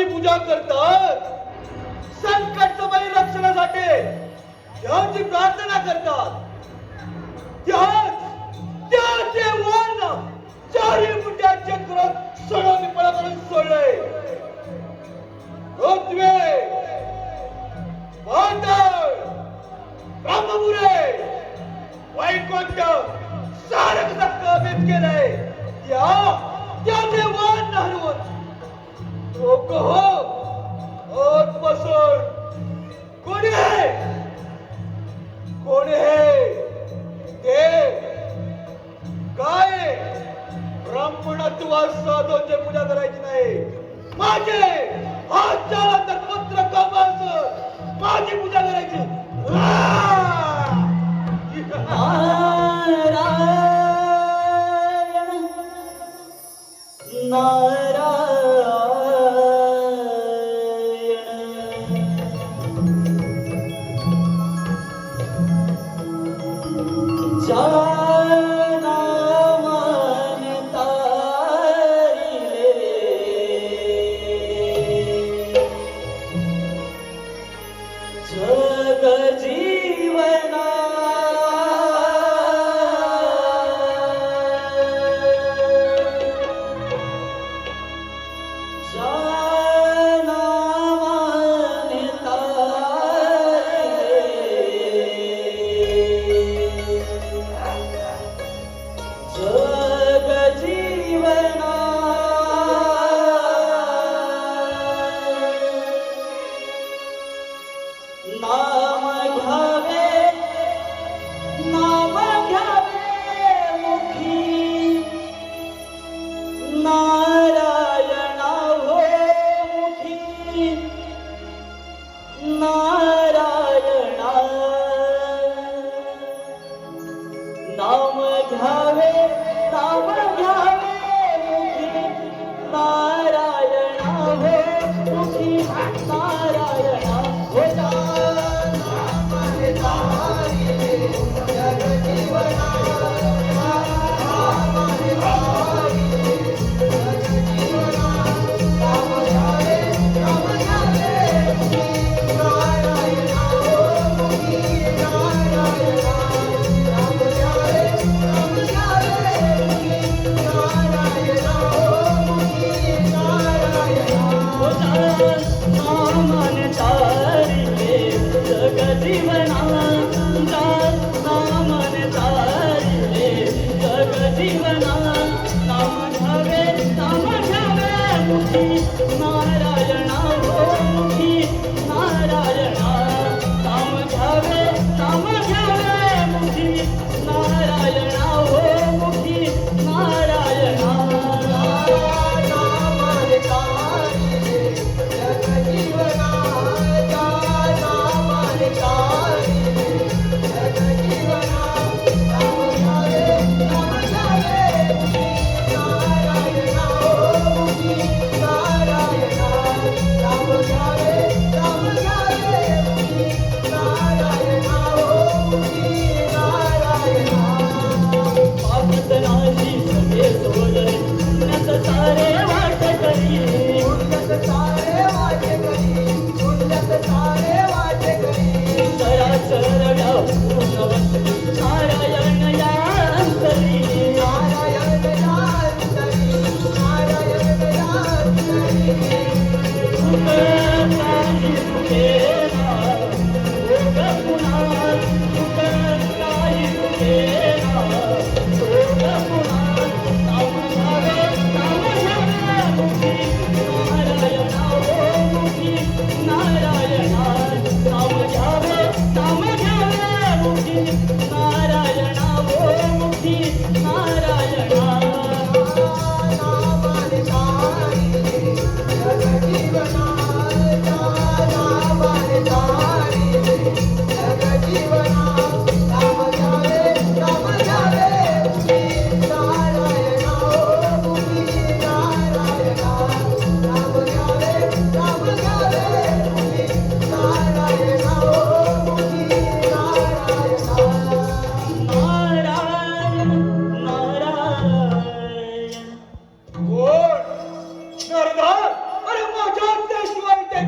देवाची पूजा करतात, संकट समय रक्षणासाठी देवाची प्रार्थना करतात. त्या देवांना चारी मुंड्याचे करून सडून पळा करून सोडले. पृथ्वी, पाताळ, ब्रह्मपुरे, वैकुंठ सारं काबीज केलंय. त्या देवांना हरवून लोक आजपासून कोणी ते काय ब्राह्मणत्व साधूंची पूजा करायची नाही. माझे हात तर पुत्र कामाचं माझी पूजा करायची. नारायणा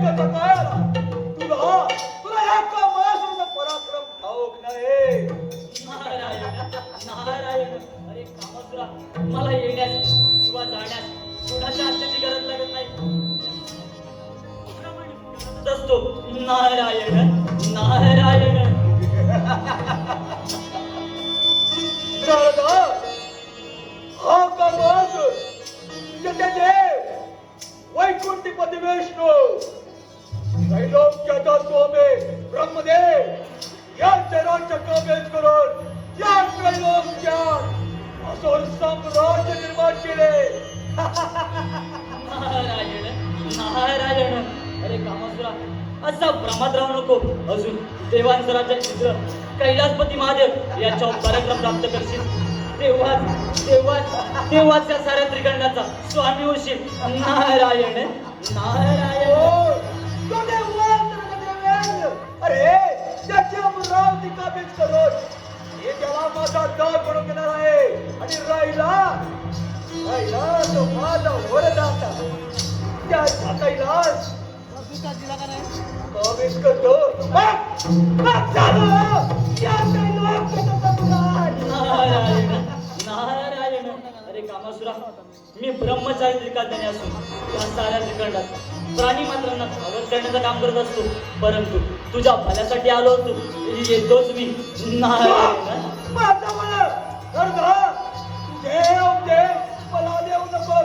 कसा काय आला? तुला एका माणसाचा पराक्रम ठाऊक नाही. नारायण नारायण. अरे कामसुरा, मला येण्यास किंवा जाण्यास कुणाच्या आज्ञेची गरज लागत नाही. असतो नारायण नारायण. नारदा, हा का माणूस तुझ्या देव वैकुंठीपती विष्णू त्रैलोक्याचा स्वामी ब्रह्मदेव यांचे राज्य कबीज करून या त्रैलोक्यात असोर साम्राज्य निर्माण केले. नारायण नारायण. अरे कामसुरा, असा भ्रमात राहू नको. अजून देवांचं राज्य चित्र कैलासपती महादेव याच्यावर पराक्रम प्राप्त करशील तेव्हाच या साऱ्या त्रिगंडाचा स्वामी होशील. नारायण नारायण. अरे त्याची अमरावती काबीज करून हे त्याला माझा दार बनवून घेणार आहे आणि राहिला तो माझा वरदाता त्याचा कैलास काबीज करतो. नारायण नारायण. अरे कामासुरा, मी ब्रह्मचारी त्रिकाज्ञानी असून या साऱ्या त्रिखंडात प्राणी मात्रांना सावध करण्याचं काम करत असतो. परंतु तुझ्या भल्यासाठी आलो होतो, येतोच मी. नारायण. मला देऊ नको.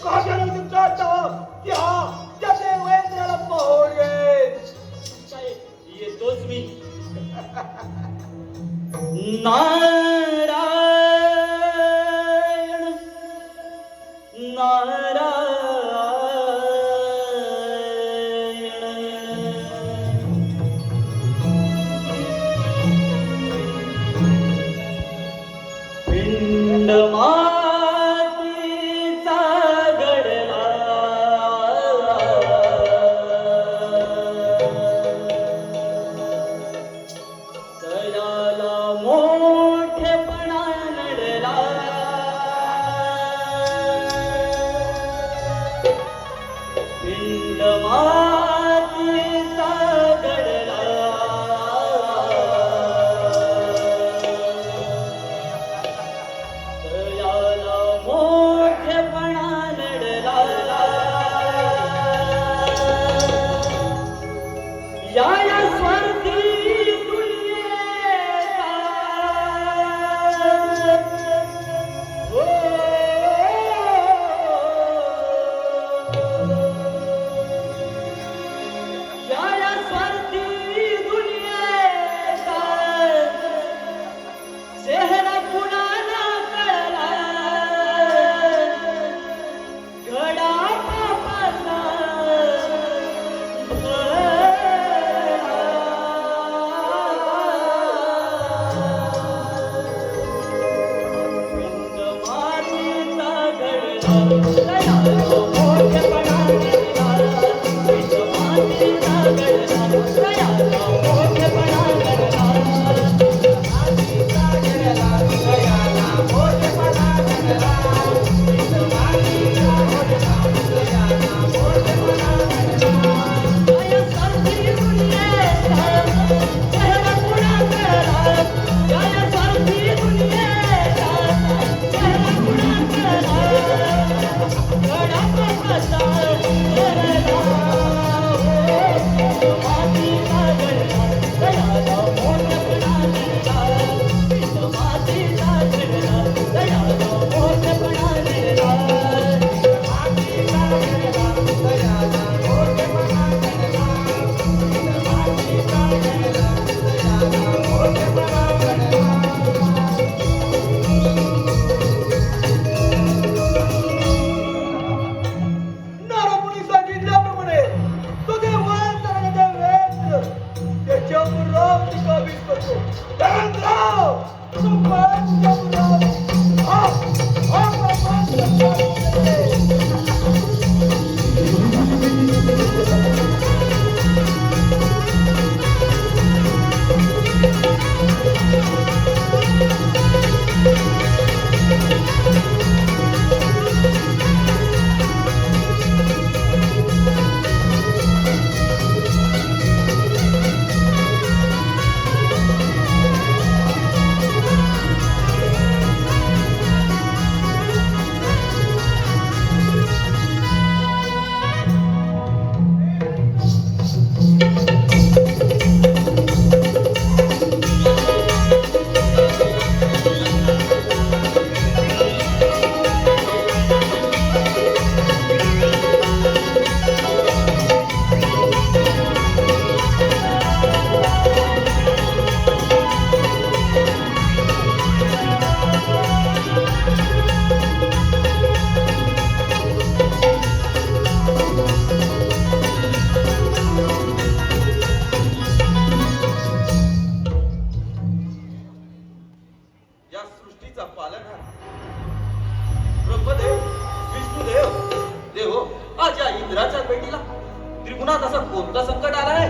काशाला तुमचा त्या देवेंद्राला पाहून घे. येतोच मी. नारायण नारायण. पिंड मातीचा घडला दयाला मोठेपणा नडला. पिंड मातीचा घडला दयाला मोठेपणा नडला. या स्वार्थी दुनियेचा हो, या स्वार्थी दुनियेचा चेहरा कुणाला कळला. घडा पापाचा पिंड मातीचा घडला दयाला मोठेपणा नडला. पिंड मातीचा घडला दयाला मोठेपणा नडला. मातीचा घडला दयाला मोठेपणा नडला. पिंड मातीचा घडला दयाला मोठेपणा नडला. या स्वार्थी दुनियेचा चेहरा कुणा कळला. या स्वार्थी दुनियेचा चेहरा कुणा कळला. घडा पापाचा घडला हो, मातीचा जीवनात असं कोणतं संकट आलंय?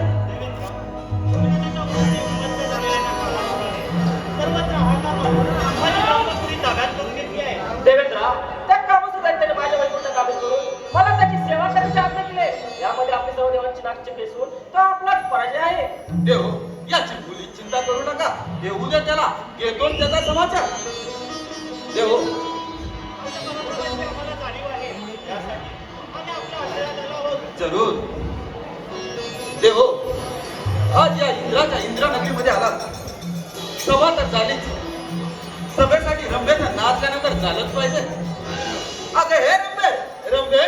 देवेंद्र, त्या कामाचं त्याने माझ्या वैकुंठ काबीज करून मला त्याची सेवा करायची आज्ञा केली. यामध्ये आपली सर्व देवांची नागची फेसून तो आपलाच पराजय आहे. देव, याची मुली चिंता करू नका. देऊ दे त्याला, घेतो त्याचा समाचार. देव, जरूर. देव, आज या इंद्राच्या इंद्रनगरीमध्ये आला. सभा तर झालीच. सभेसाठी रंभेचा नाचल्यानंतर झालंच पाहिजे. अगं हे रंभे, रंभे,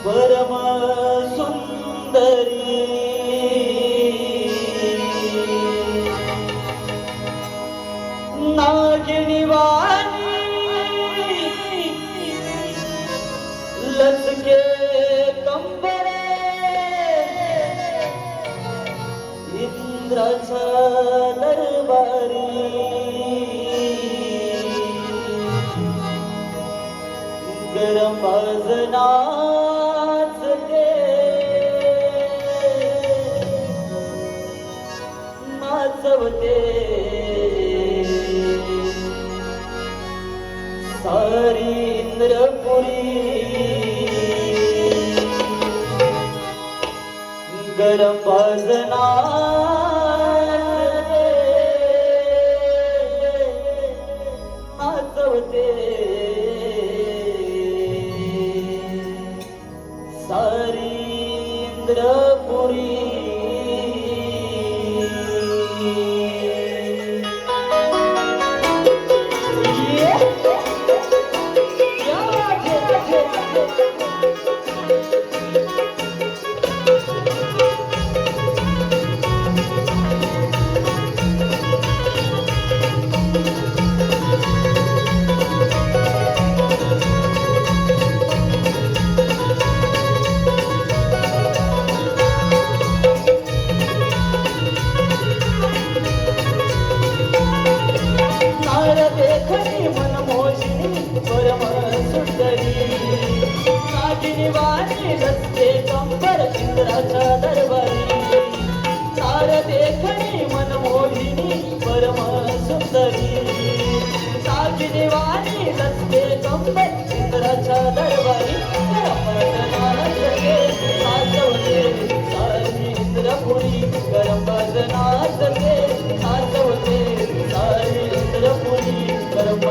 परम सुंदरी नागिनी वाणी लचके कंबरे इंद्राचा दरबारी गरम बाजना नाचवते सारी इंद्रपुरी गरम बाजना नाचवते सारी इंद्रपुरी रस्ते कंबर इंद्राच्या दरबारी सार देखणी मनमोहिनी परम सुंदरी सागिनी वाणी रस्ते कंबर इंद्राच्या दरबारी नाचवते सारी इंद्रपुरी गरम नाचते नाचवते सारी इंद्रपुरी गरम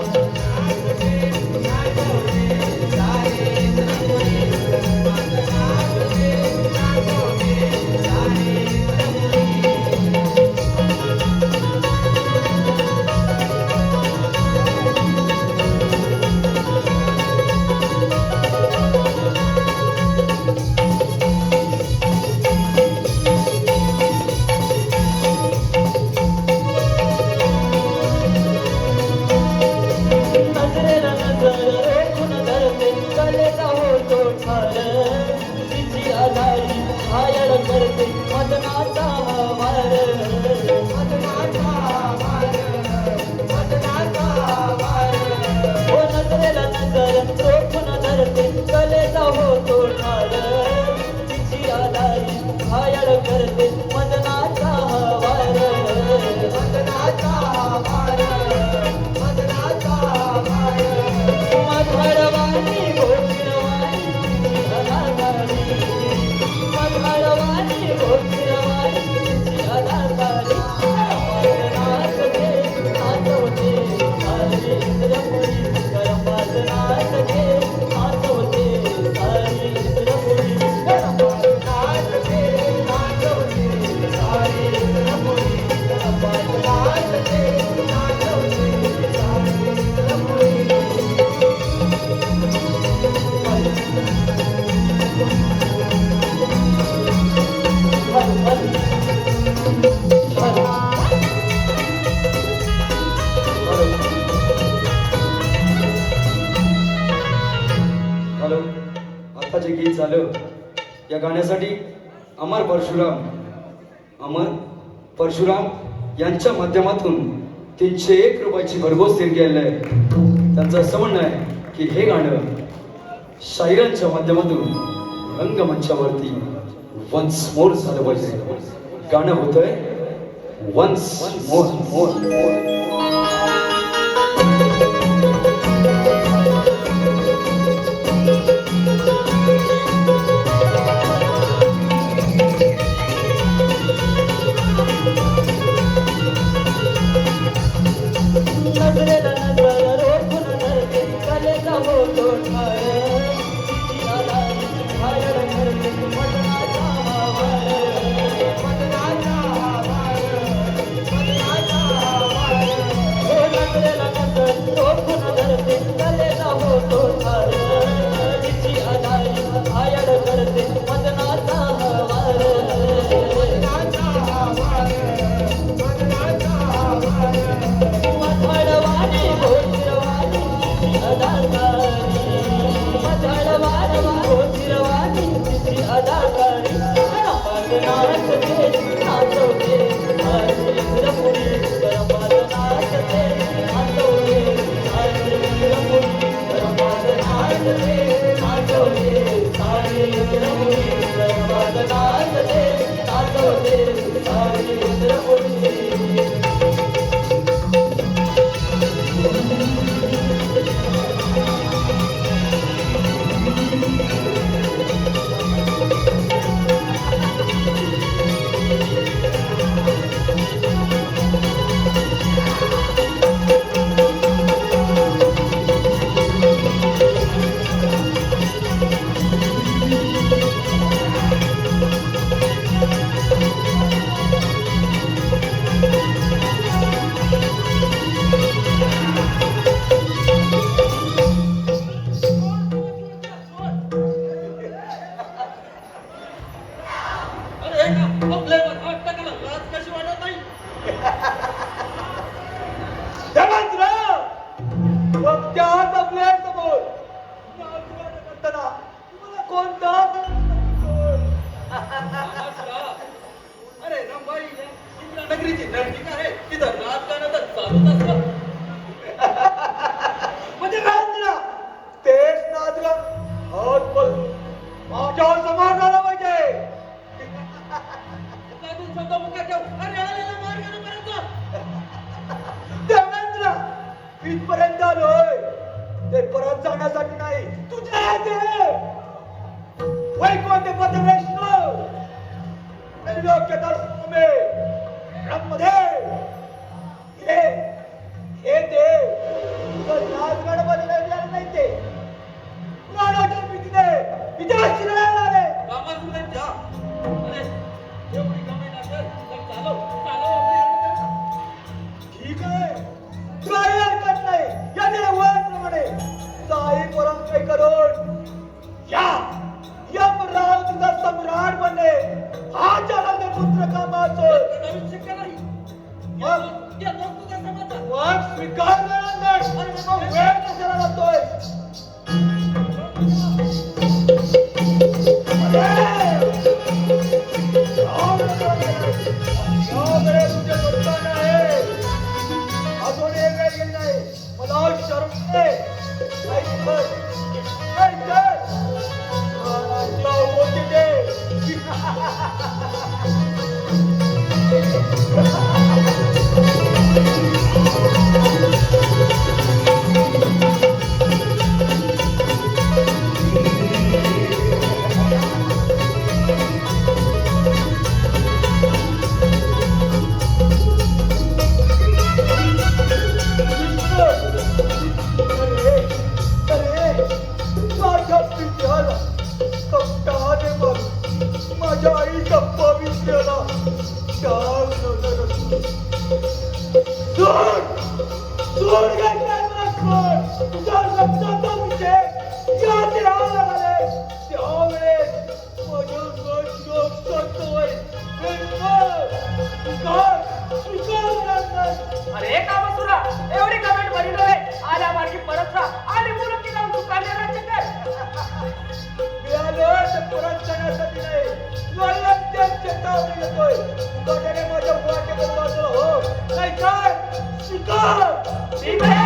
नजरेला नजर करते मदनाचा वार मदनाचा वार मदनाचा वार मधुरवाणी गोविरवाणी अदाकारी मधुरवाणी गोविरवाणी अदाकारी नाचते नाचवते सारी इंद्रपुरी गरमात नाचते नाचवते सारी इंद्रपुरी नाचते नाचवते सारी इंद्रपुरी गरमात नाचते नाचवते सारी इंद्रपुरी हॅलो, आता जे गीत झालं या गाण्यासाठी अमर परशुराम यांच्या माध्यमातून 301 रुपयाची भरघोस देणगी आलेली आहे. त्यांचं असं म्हणणं आहे की हे गाणं शाहिरांच्या माध्यमातून रंगमंचावरती वन्स मोर झालं पाहिजे. गाणं होतंय वन्स मोर मोर मोर. नजरेला नजर रोखून धरते कलेचा होतो ठार तिची आलाय घायल धरते मदनाचा वार मदनाचा वार मदनाचा वार हो नजरेला नजर रोखून धरते कलेचा होतो ठार तिची आलाय घायल धरते मदनाचा वार मदनाचा वार मदनाचा वार मधुरवाणी गोविरवाणी अदाकारी मधुरवाणी गोविरवाणी तिची अदाकारी गरमात नाचते नाचवते सारी इंद्रपुरी गरमात नाचते नाचवते सारी इंद्रपुरी गरमात नाचते नाचवते सारी इंद्रपुरी गरमात नाचते नाचवते सारी इंद्रपुरी. देवेंद्र त्या आपल्या समोर नाचगाणं करताना तुम्हाला कोणता अरे रंभाई इंदिरा नगरीची नर्तिका आहे तिथं राजकारण तर चालूच असतं. म्हणजे देवेंद्र तेच नाचगाण हात बोल माझ्यावर समार झाला पाहिजे. काढून स्वतः मुका ठेव. अरे आलेला मार्ग पर्यंत देवेंद्र इथपर्यंत आलोय ते परत जाण्यासाठी नाही तुझ्या येते वैकुंठ पद वैष्णव त्रैलोक्य दर्शन में ब्रह्मदेव हे देव तुझं नाचगाणं बदललं नाही ते पुराणाच्या भीतीने विदेश शिरायला आले. कामातून जा. अरे एवढी कमाई लागेल तर चालव चालव आपली यात्रा. ठीक आहे काही हरकत नाही या देवाप्रमाणे साई परंपरे करून या यमराव तुझा सम्राट बनले हा जलाल पुत्र कामाचो नवीन शिक्का नाही. मग या दोन तुझ्या समाजा. मग स्वीकार नाही मग वेळ कशाला लागतोय. अरे! जाऊ दे. जाऊ दे. झाला कपटाने मारून माझ्या आईचा पवित्र्याला शाप नजर सोड घ्यायचा मला सोड तुझ्या रक्ताचा विषय या देहाला झाले त्यावेळेस माझं मन शोक करतोय अरे कामसुरा एवढी कमेंट भरली आल्या मार्गी परत राहा आणि मुलं की जाऊन दुकानला राज्य कर मिळालं तर परत जाण्यासाठी नाही मला चेतावणी येतोय उगाच माझ्या वाटेवर वाचलं हो नाही काय शिकार ठीक आहे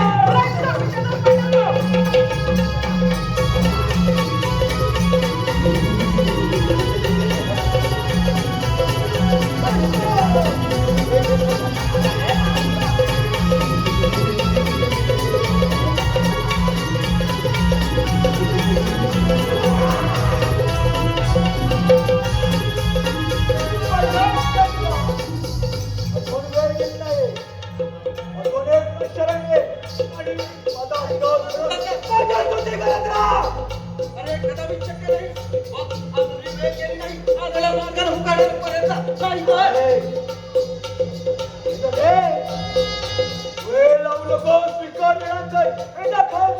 अरे कदापि शक्य नाही अजूनही वेळ गेली नाही आजला मार्गाला हुकाडत पर्यंत नाही वेळ लावू नको स्वीकार मिळायचंय एकदा खास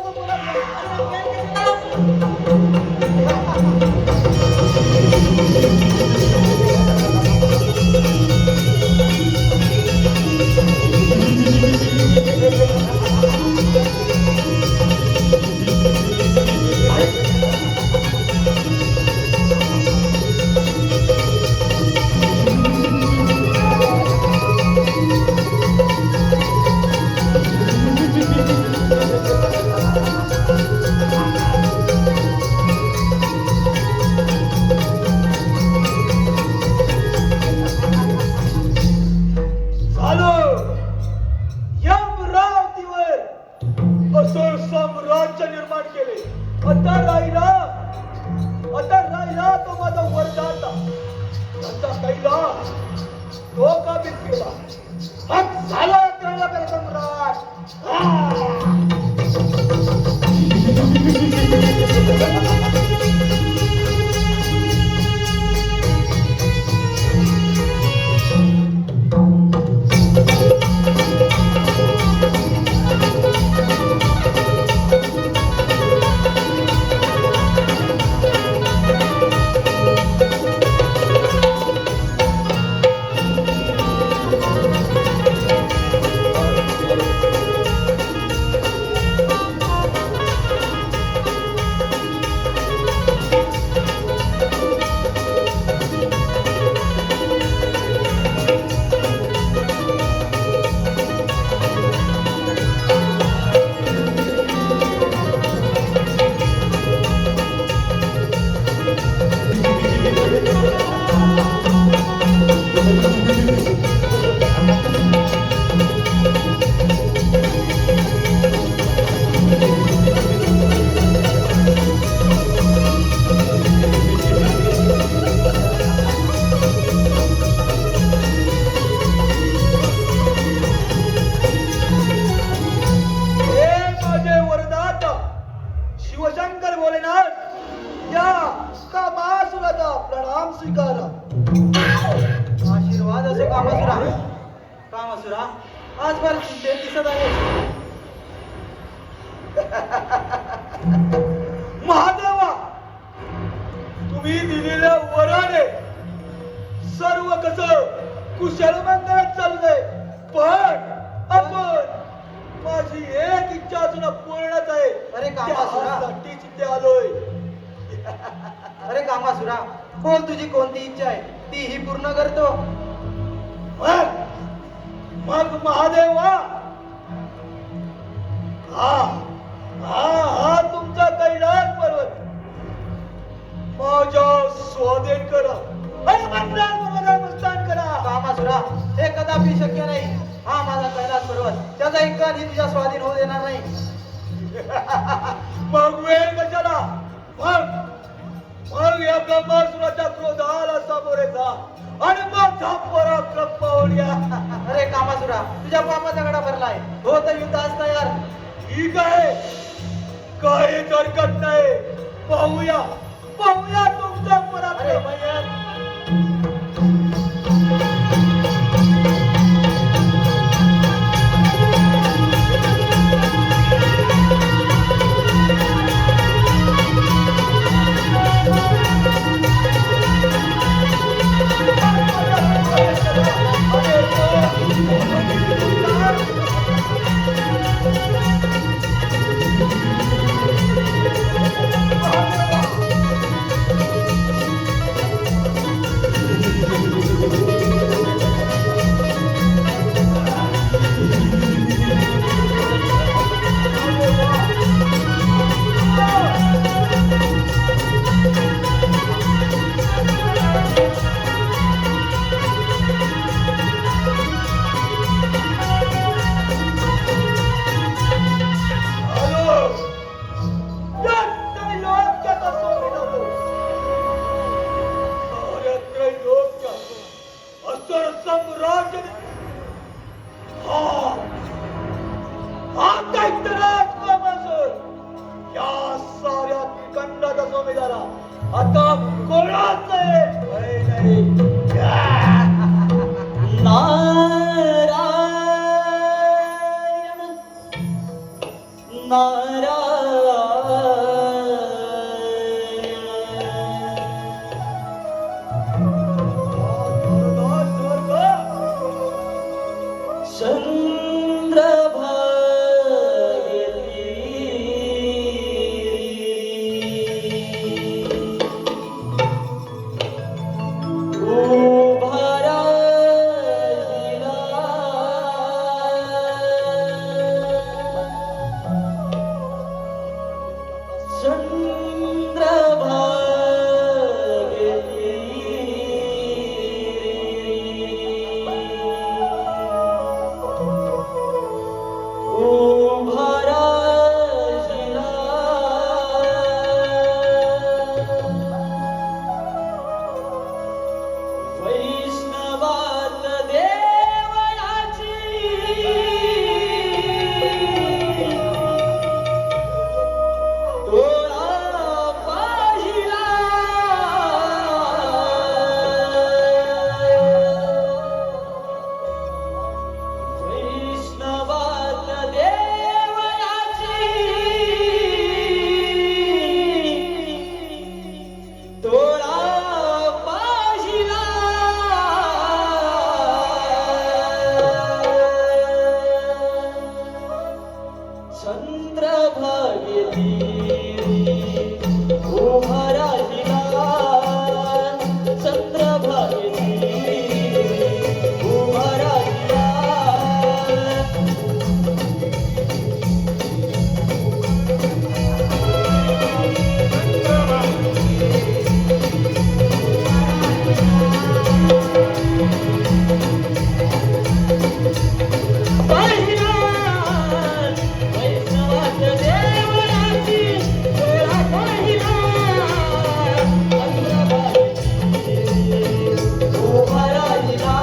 साम्राज्य निर्माण केले आता राहिला तो माझा वरदाता त्याचा कैला तो काबीज केला मग झाला त्याला सम्राट शिवशंकर भोलेनाथ या कामासुराचा प्रणाम स्वीकारा आशीर्वाद असे कामसुरा कामसुरा आज फार चिंतेत दिसत आहे महादेवा तुम्ही दिलेल्या वराने सर्व कसं कुशल मंगळात चाललंय पण आपण माझी एक इच्छा अजून पूर्णच आहे अरे कामासुरा. त्यासाठीच इथे आलोय अरे कामासुरा बोल तुझी कोणती इच्छा आहे ती ही पूर्ण करतो मग महादेवा हा हा तुमचा कैलास पर्वत माझ्या स्वाधीन करा आणि मंदिरात मस्तान करा कामासुरा हे कदापि शक्य नाही हा माझा कैलास पर्वत त्याचा एक कणही तुझ्या स्वाधीन होऊ देणार नाही मग वेळ कशाला मग या ब्रह्मासुराच्या क्रोधाला सामोरे जा आणि माझा पराक्रम पाहूया अरे कामासुरा तुझ्या पापाचा गडा भरलाय हो तर युद्धास तयार ठीक आहे काही हरकत नाही पाहूया पाहूया तुमचा अरे पराक्रम. भैया आता कोणाच नाही. नारायण वैष्णवात देवयाची तोळा पाहिला वैष्णवात देवयाची तोळा चंद्रभागेती उभा राहिला चंद्रभागेती उभा राहिला पाहिला वैष्णवात देवयाची तोळा पाहिला उभा राहिला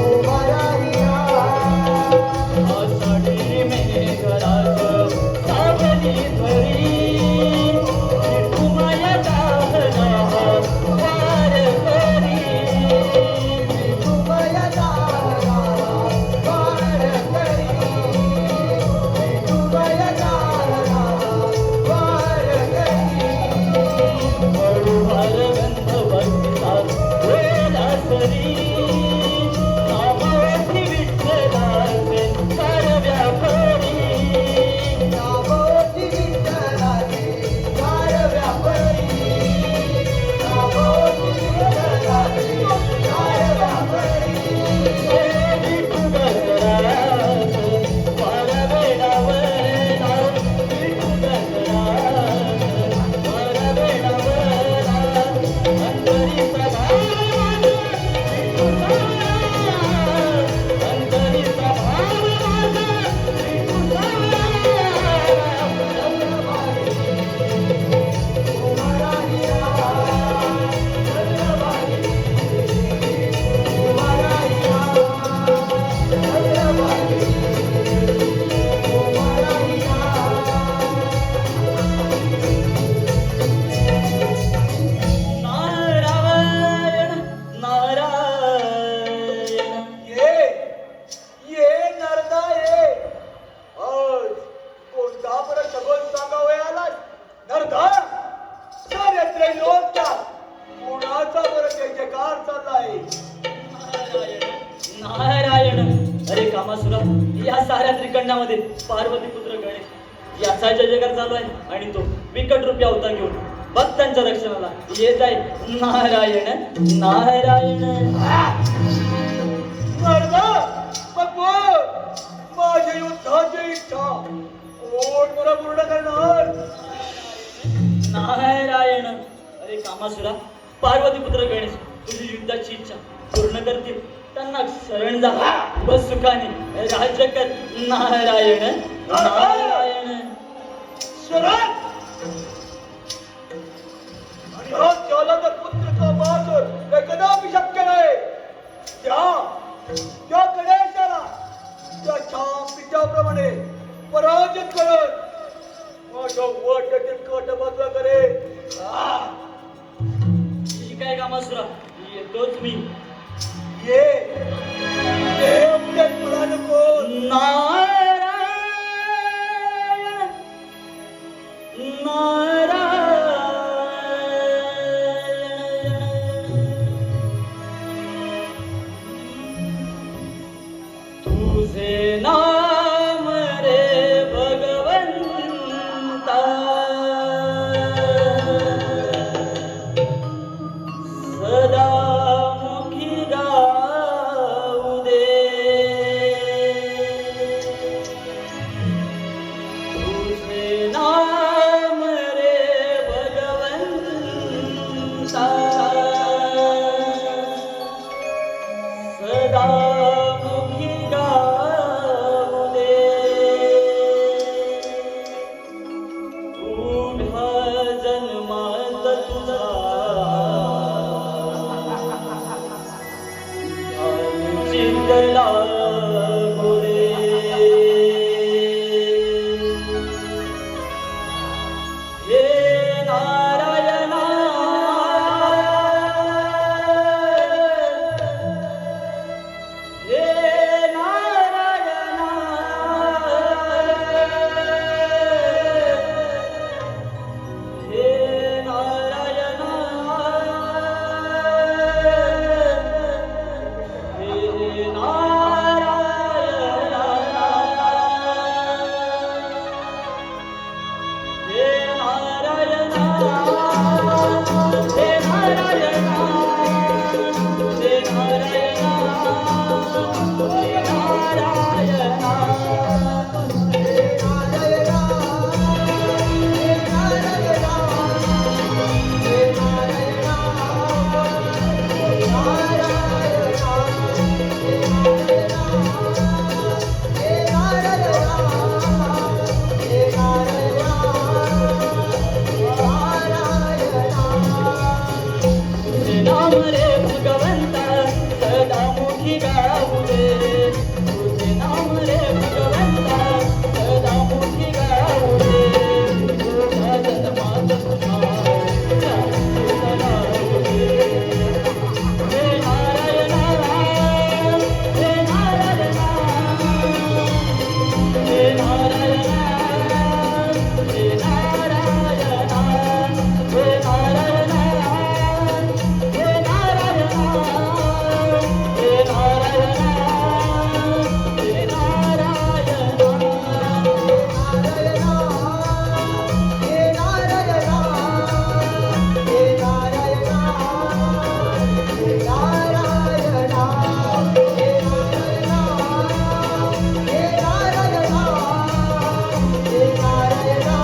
उभा राहिला आषाढी मेघराज सावली धरी विठुमाया दाहना वार करी मरुहर गंध भक्ता वेला सरी नामावधी विठ्ठलाचे सर्व्या फरी नामावधी विठ्ठलाचे पुण्यामध्ये पार्वती पुत्र गणेश याचा जय जयकार चालू आहे आणि तो विकट रूपी अवतार घेऊन भक्तांच्या रक्षणाला येत आहे. नारायण नारायण. नारदा, मग बोल, माझ्या युद्धाची इच्छा कोण मला पूर्ण करणार? नारायण. अरे कामासुरा, पार्वती पुत्र गणेश तुझी युद्धाची इच्छा पूर्ण करतील. त्यांना शरण जा, बस सुखाने राज्य कर. नारायण नारायण. शरण आणि हा ज्वालाचा पुत्र कामासुर हे कदापि शक्य नाही. त्या गणेशाला त्याच्या पित्याप्रमाणे पराजित करत माझ्या वाट्यातील काटा बाजूला करेल. ठीक आहे कामासुरा, येतोच मी. ये देव मुलानं कोण? नारायण नारायण. तुझे नाम रे भगवंता सदा मुखी गाऊ दे. तुझे नाम रे भगवंता सदा मुखी गाऊ दे. उभ्या जन्मात तुझा चिंतला गोरे. हे नारायणा हे नारायणा हे नारायणा हे नारायणा हे नारायणा हे नारायणा हे नारायणा हे नारायणा. तुझे नाम रे भगवंता सदा मुखी गाऊ दे. तुझे नाम रे भगवंता सदा मुखी गाऊ दे. तुझ्या जन्मात तुझा गाऊ दे. हे नारायणा हे नारायणा हे नारायणा हे नारायणा हे नारायणा हे नारायणा हे नारायणा हे नारायणा.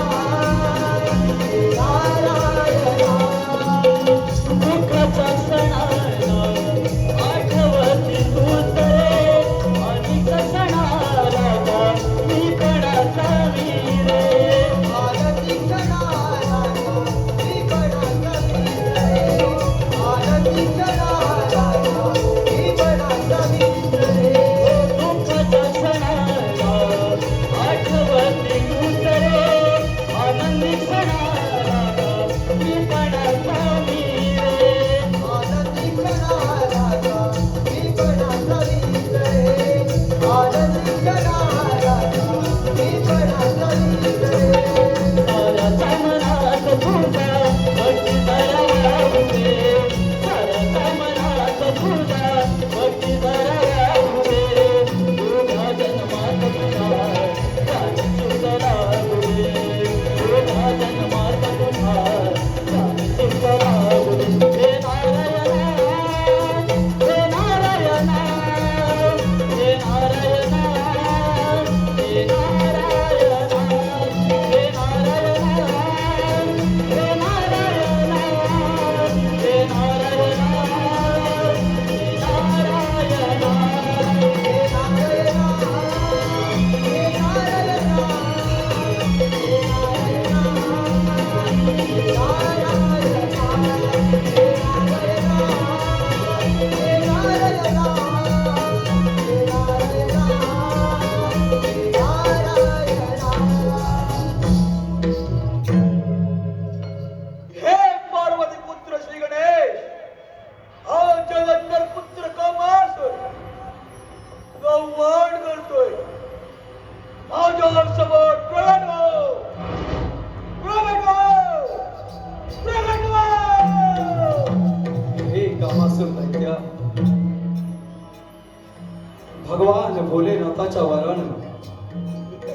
माताच्या वरानं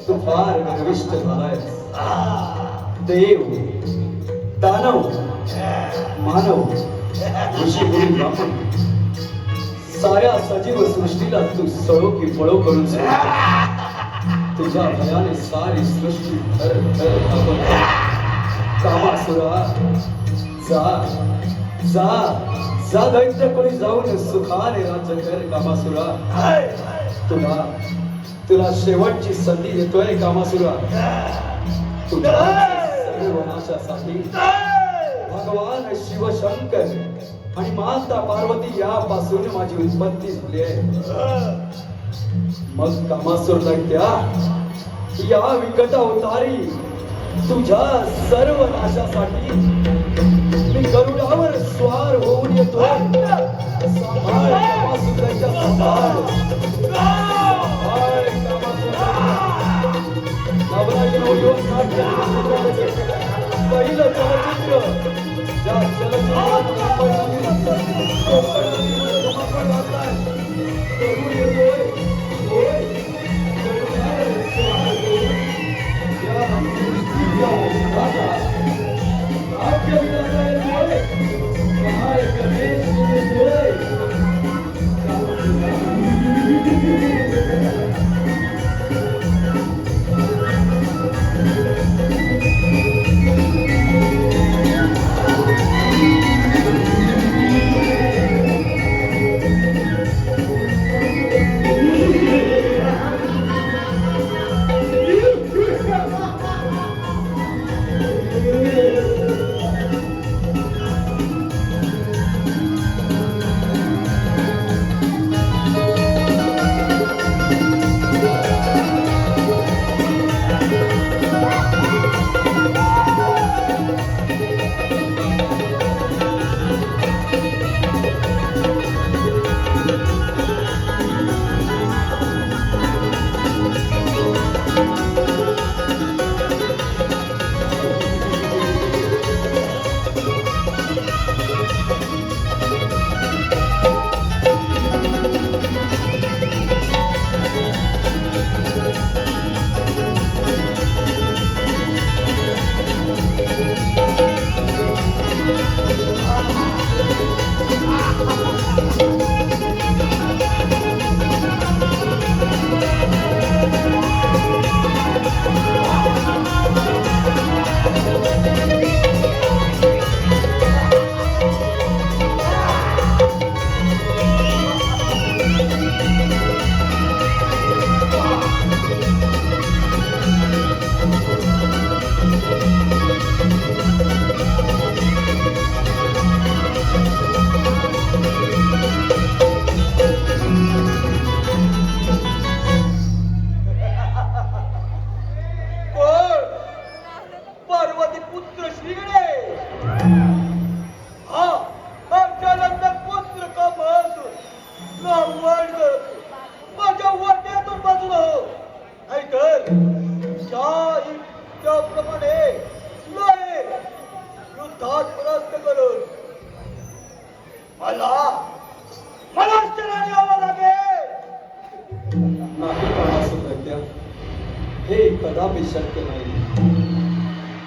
तू फार गर्विष्ठ झालायस. देव, दानव, मानव, ऋषी मुनी ब्राह्मण साऱ्या सजीव सृष्टीला तू सळो की पळो करून सोडतो. तुझ्या भयाने सारी सृष्टी थर थर कापत. कामासुरा, जा जा जा दैत्य कोणी जाऊन सुखाने राज्य कर. कामासुरा, तुला शेवटची संधी देतोय. कामासुरा, तुझ्या सर्वनाशासाठी भगवान शिवशंकर आणि माता पार्वती यापासून माझी उत्पत्ती झाली आहे. मग कामासुर दैत्या, या विकट अवतारी तुझ्या सर्व नाशासाठी मी गरुडावर स्वार होऊन येतो. सांभाळ कामासुर दैत्या, सांभाळ. सांभाळ कामासुर दैत्या. नवरात्र योग नाट्य पहिलं चलचित्र ज्या चलचित्रात कदापि शक्य नाही.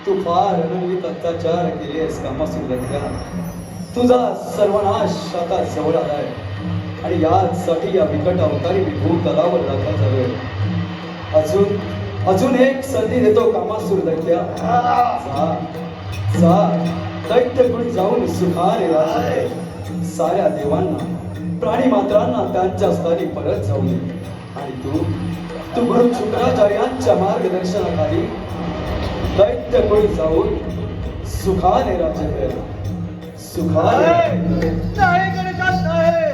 तू फार अनन्वित अत्याचार केलेस कामासुर दैत्या. तुझा सर्वनाश आता जवळ आलाय आणि यासाठी या विकट अवतारी मी भूतलावर दाखल झालोय. अजून एक संधी देतो कामासुर दैत्या. जा दैत्य कुणी जाऊन सुखाने राहा. साऱ्या देवांना प्राणी मात्रांना त्यांच्या स्थानी परत जाऊ दे. आणि तू गुरु शुक्राचार्यांच्या मार्गदर्शनाखाली दैत्य कुणी जाऊन सुखाने राज्य कर. सुखाने नाही गणेशात नाही.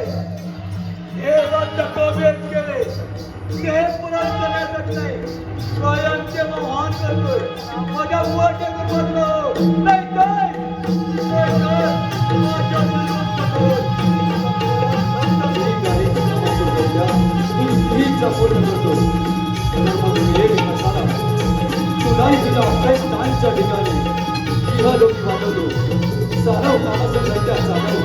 हे राज्य कबीर केले. हे पुन्हा करण्यासाठी नाही. स्वयंचे महान करतोय. माझ्या वाटे करतो नाही काय माझ्या पूर्ण करतो. तुलाही तुझ्या अभ्यासस्थानच्या ठिकाणी किंवा लोक वागवतो. चालव कामाचं दैत्या चालव.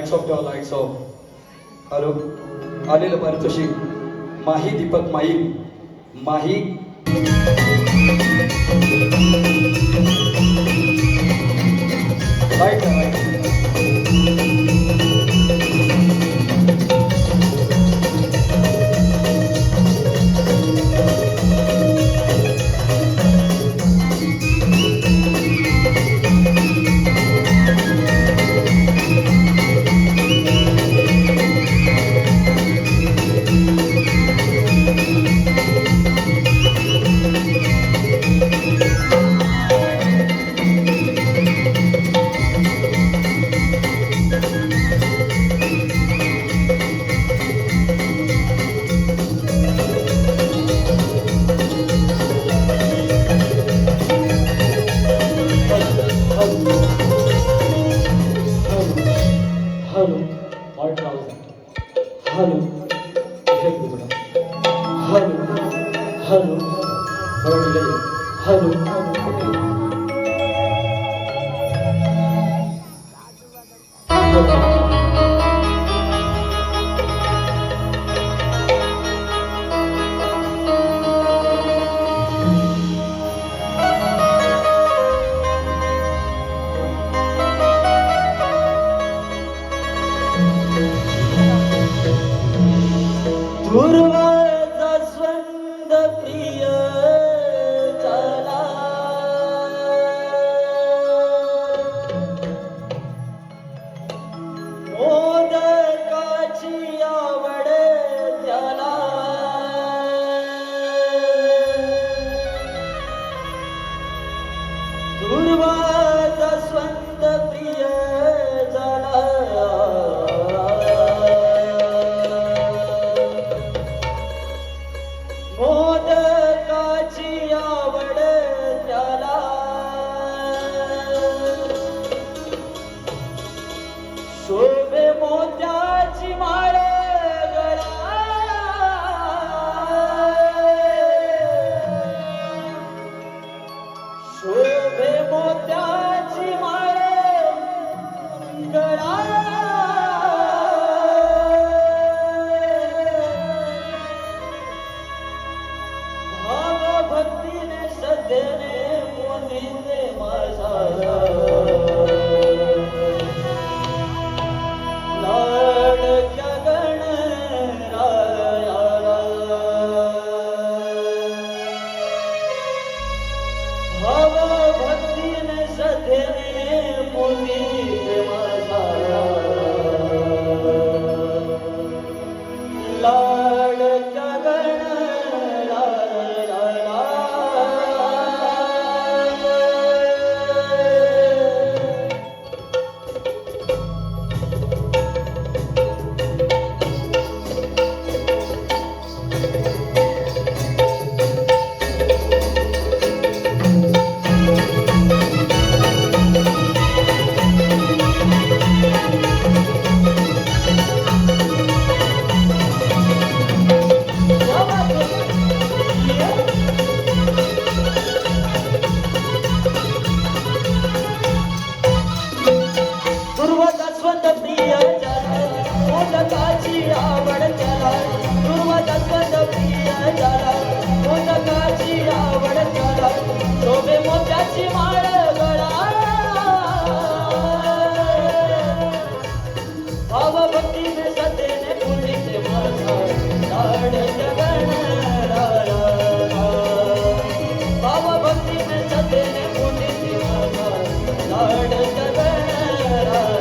लाईट्स ऑफ ठेवा, लाईट्स ऑफ. हॅलो, आलेलं पारितोषिक माही दीपक माई माही लाईट लाईट. हॅलो वाट हॅलो हॅलो हॅलो हॅलो पूर्वाचा स्वंद प्रिय झाला मोदकाची आवड त्याला पूर्वाचा स्वंद प्रिय झाला मोदकाची आवड त्याला शोभे मोत्याची माळ गळा शोभे मोत्याची माळ गळा भक्तीने श्रद्धेने मोदीने माझा लाडक्या गणरायाला भाव भक्तीने श्रद्धेने मोदीने माझा लाडक्या मोदकाची आवड त्याला पूर्वजन्म प्रिय झाला मोदकाची आवड त्याला शोभे मोत्याची माळ गळा भाव भक्तीने श्रद्धेने पुनीचे माझा लाडक्या गणराया भाव भक्तीने श्रद्धेने पुनीचे माझा लाडक्या गणराया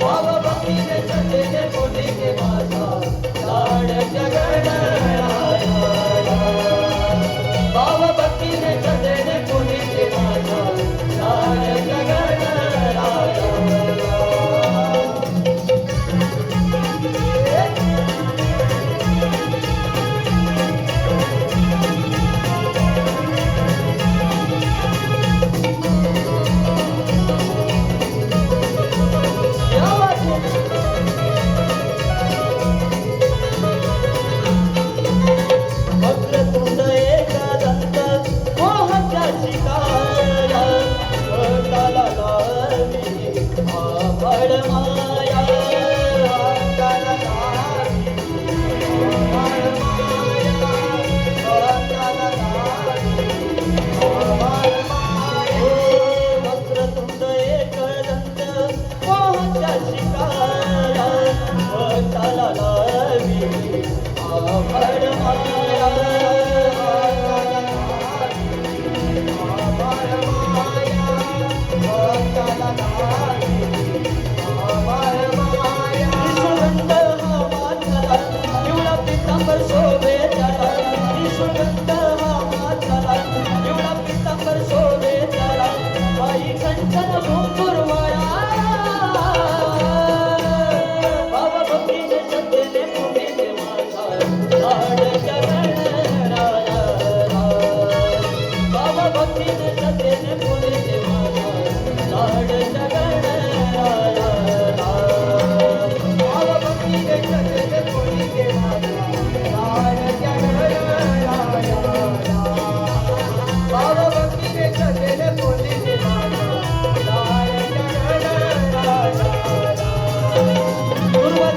भाव भक्तीने श्रद्धेने पुनीचे माझा लाडक्या गणराया भाव भक्तीने श्रद्धेने पुनीचे माझा लाडक्या गणराया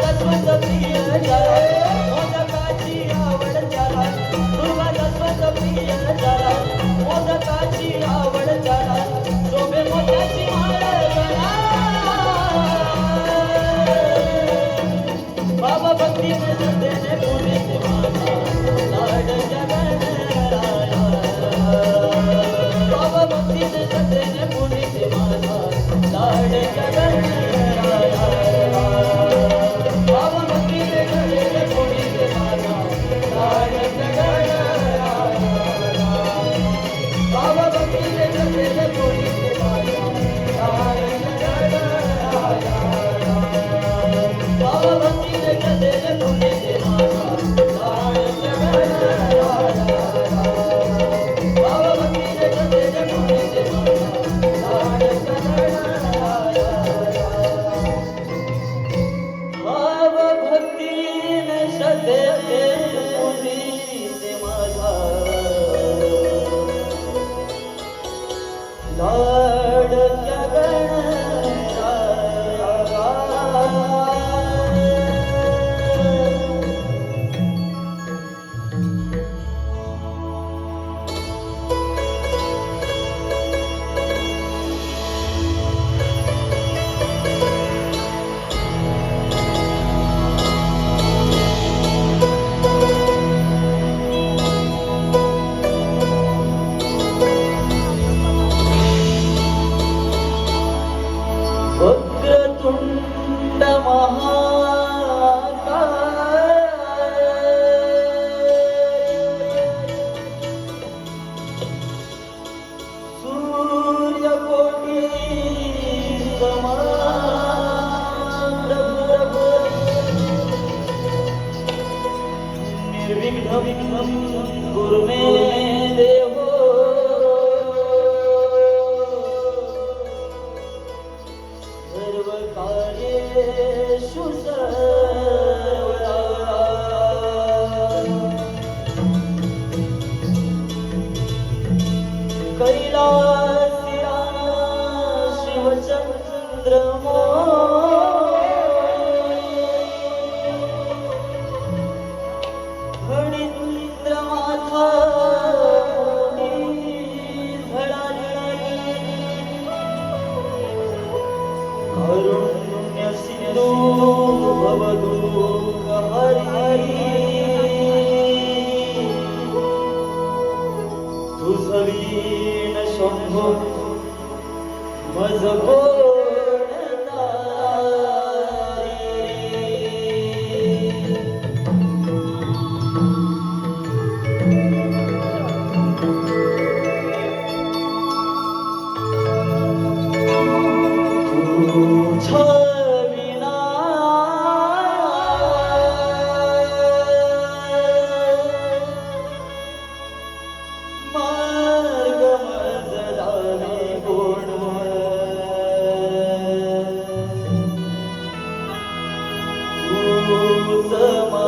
दत्वत प्रिय जरा मोदकाची आवड जरा दुर्गा दत्वत प्रिय जरा मोदकाची आवड जरा शोभे मोत्याची माळ जरा बाबा भक्तीने श्रद्धेने पूजित माझा लाडक्या गणराया बाबा भक्तीने श्रद्धेने पूजित माझा लाडक्या गणराया बाबा भक्तीने श्रद्धेने पूजित माझा लाडक्या गणराया बाबा भक्तीने श्रद्धेने पूजित माझा लाडक्या गणराया बाबा भक्तीने श्रद्धेने पूजित माझा लाडक्या गणराया बाबा भक्तीने श्रद्धेने पूजित माझा लाडक्या गणराया बाबा भक्तीने श्रद्धेने पूजित माझा लाडक्या वक्रतुंड महाकाय सूर्यकोटी समप्रभ निर्विघ्नं कुरु मे देवो सर्वकार्येषु सर्वदा कैलासिया शिवचन्द्रमो फणीन्द्रमाथा कारुण्य सिंधु भवदुःख हरी तुझवीन शंभो मज कोण छविना मार्ग मजदारी कोण तूच माझा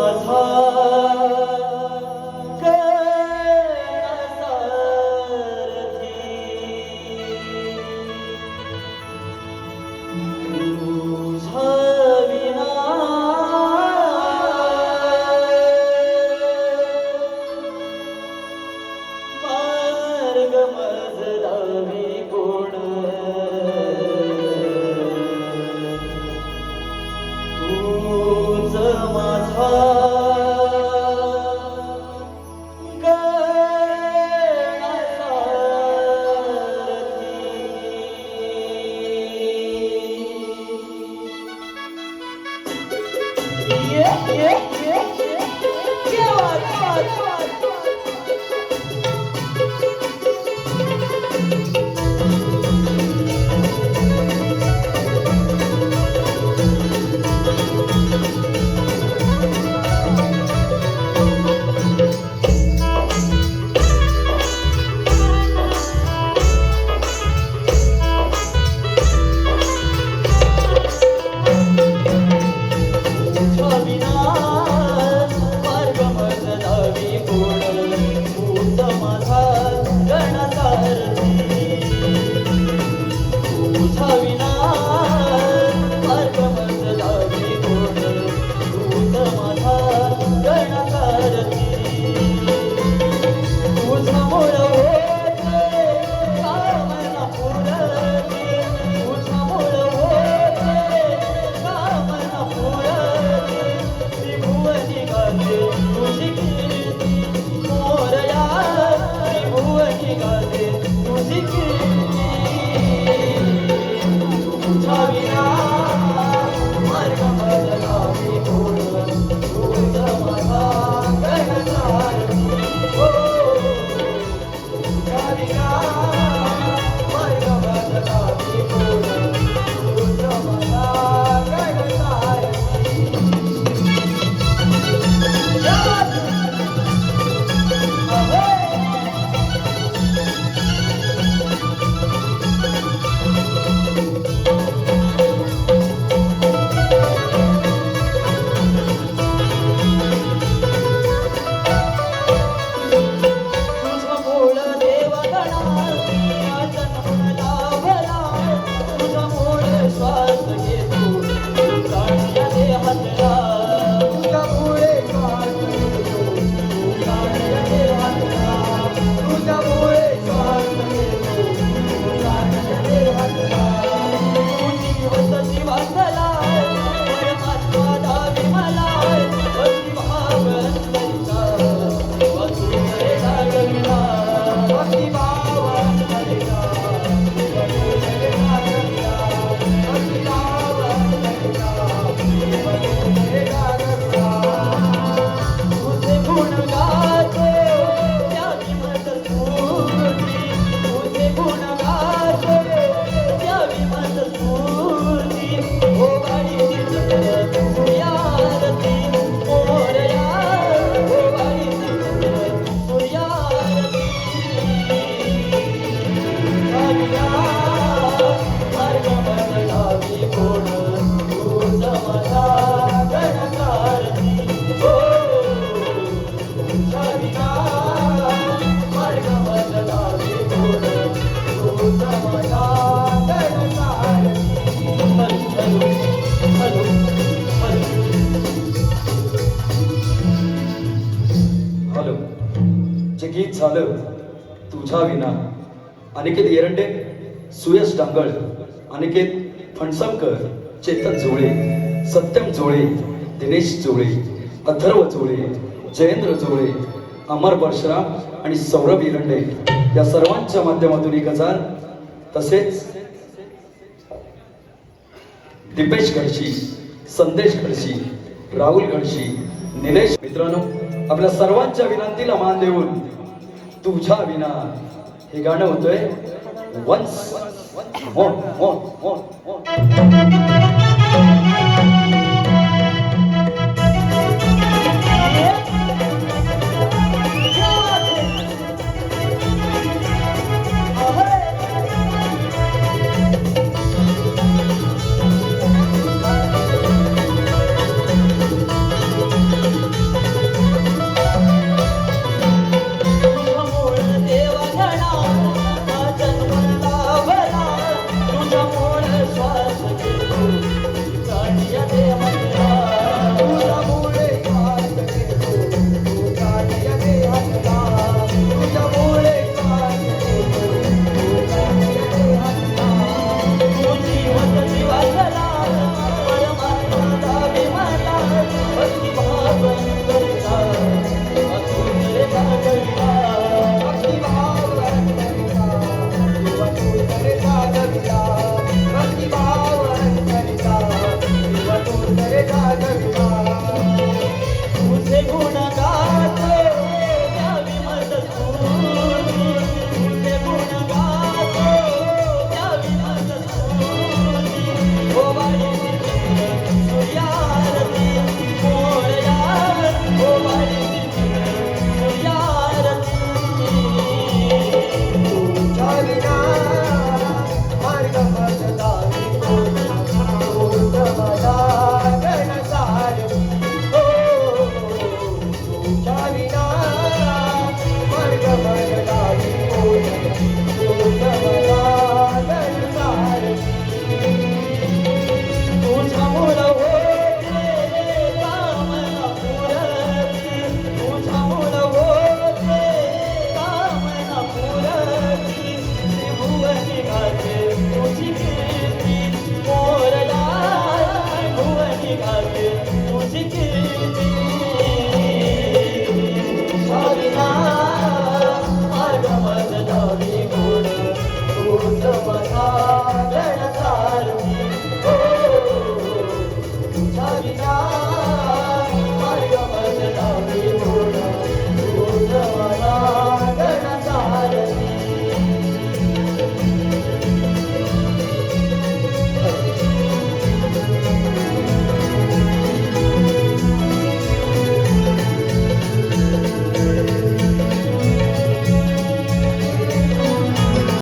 विना मार्ग मजदारी कोण गीत झालं तुझ्या विना. अनिकेत एरंडे, सुयश डांगळ, अनिकेत फणसमकर, चेतन जोळे, सत्यम जोळे, दिनेश जोळे, अथर्व जोळे, जयेंद्र जोळे, अमर परशुराम आणि सौरभ एरंडे या सर्वांच्या माध्यमातून 1000. तसेच दीपेश घडशी, संदेश घडशी, राहुल घडशी, निलेश. मित्रांनो, आपल्या सर्वांच्या विनंतीला मान देऊन तुझ्या विना हे गाणं होतंय वन्स मोर.